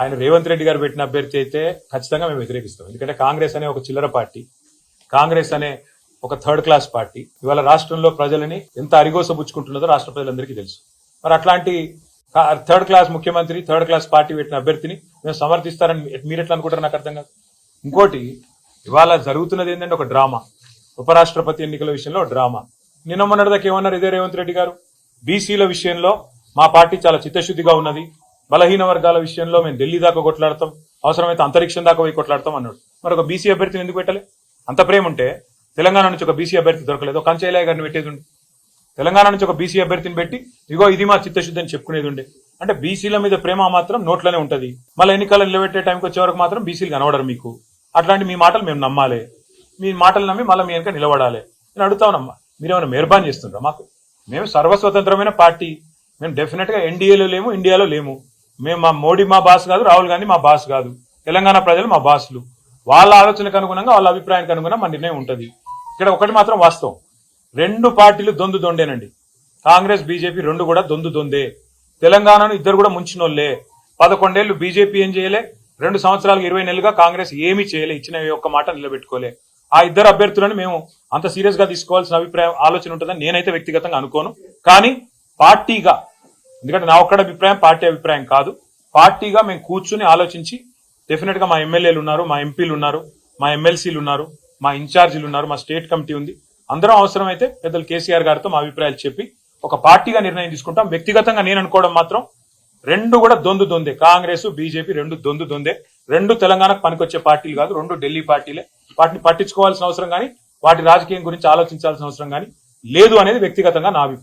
ఆయన రేవంత్ రెడ్డి గారు పెట్టిన అభ్యర్థి అయితే ఖచ్చితంగా మేము వ్యతిరేకిస్తాం. ఎందుకంటే కాంగ్రెస్ అనే ఒక చిల్లర పార్టీ, కాంగ్రెస్ అనే ఒక థర్డ్ క్లాస్ పార్టీ ఇవాళ రాష్ట్రంలో ప్రజలని ఎంత అరిగోసబుచ్చుకుంటున్నదో రాష్ట్ర ప్రజలందరికీ తెలుసు. మరి అట్లాంటి థర్డ్ క్లాస్ ముఖ్యమంత్రి, థర్డ్ క్లాస్ పార్టీ పెట్టిన అభ్యర్థిని మేము సమర్థిస్తారని మీరు ఎట్లా అనుకుంటారు? నాకు అర్థం కాదు. ఇంకోటి, ఇవాళ జరుగుతున్నది ఏంటంటే ఒక డ్రామా. ఉపరాష్ట్రపతి ఎన్నికల విషయంలో డ్రామా. నిన్న మొన్నటిదాకా ఏమన్నారు ఇదే రేవంత్ రెడ్డి గారు, బీసీల విషయంలో మా పార్టీ చాలా చిత్తశుద్ధిగా ఉన్నది, బలహీన వర్గాల విషయంలో మేము ఢిల్లీ దాకా కొట్లాడతాం, అవసరమైతే అంతరిక్షం దాకా పోయి కొట్లాడతాం అన్నాడు. మరి ఒక బీసీ అభ్యర్థిని ఎందుకు పెట్టలే? అంత ప్రేమ ఉంటే తెలంగాణ నుంచి ఒక బీసీ అభ్యర్థి దొరకలేదు, కంచైలయ్య గారిని పెట్టేది ఉండే. తెలంగాణ నుంచి ఒక బీసీ అభ్యర్థిని పెట్టి ఇగో ఇది మా చిత్తశుద్ధి అని చెప్పుకునేది ఉండే. అంటే బీసీల మీద ప్రేమ మాత్రం నోట్లోనే ఉంటది, మళ్ళీ ఎన్నికలు నిలబెట్టే టైంకి వచ్చే వరకు మాత్రం బీసీలు కనబడరు మీకు. అట్లాంటి మీ మాటలు మేము నమ్మాలి, మీ మాటలు నమ్మి మళ్ళీ మీ వెనక నిలబడాలి. నేను అడుగుతానమ్మా, మీరేమైనా మెహర్బాన్ చేస్తుండ్రా? మాకు మేము సర్వస్వతంత్రమైన పార్టీ, మేము డెఫినెట్ గా ఎన్డీఏలో లేము, ఇండియాలో లేము. మేము మా మోడీ మా బాస్ కాదు, రాహుల్ గాంధీ మా బాస్ కాదు, తెలంగాణ ప్రజలు మా బాసులు. వాళ్ళ ఆలోచనకు అనుగుణంగా, వాళ్ళ అభిప్రాయానికి అనుగుణంగా మా నిర్ణయం ఉంటుంది. ఇక్కడ ఒకటి మాత్రం వాస్తవం, రెండు పార్టీలు దొందు దొండేనండి. కాంగ్రెస్ బీజేపీ రెండు కూడా దొందు దొందే. తెలంగాణను ఇద్దరు కూడా ముంచినోళ్లే. 11 ఏళ్లు బీజేపీ ఏం చేయలే, 2 సంవత్సరాలకు 20 నెలలుగా కాంగ్రెస్ ఏమీ చేయలే, ఇచ్చిన ఒక్క మాట నిలబెట్టుకోలే. ఆ ఇద్దరు అభ్యర్థులను మేము అంత సీరియస్ గా తీసుకోవాల్సిన ఆలోచన ఉంటుందని నేనైతే వ్యక్తిగతంగా అనుకోను. కానీ పార్టీగా, ఎందుకంటే నా ఒక్కడ అభిప్రాయం పార్టీ అభిప్రాయం కాదు, పార్టీగా మేము కూర్చుని ఆలోచించి డెఫినెట్ గా మా ఎమ్మెల్యేలు ఉన్నారు, మా ఎంపీలు ఉన్నారు, మా ఎమ్మెల్సీలు ఉన్నారు, మా ఇన్ఛార్జీలు ఉన్నారు, మా స్టేట్ కమిటీ ఉంది, అందరం అవసరమైతే పెద్దలు కేసీఆర్ గారితో మా అభిప్రాయాలు చెప్పి ఒక పార్టీగా నిర్ణయం తీసుకుంటాం. వ్యక్తిగతంగా నేను అనుకోవడం మాత్రం రెండు కూడా దొందు దొందే, కాంగ్రెస్ బీజేపీ రెండు దొందు దొందే. రెండు తెలంగాణకు పనికొచ్చే పార్టీలు కాదు, రెండు ఢిల్లీ పార్టీలే. వాటిని పట్టించుకోవాల్సిన అవసరం కానీ, వాటి రాజకీయం గురించి ఆలోచించాల్సిన అవసరం కానీ లేదు అనేది వ్యక్తిగతంగా నా అభిప్రాయం.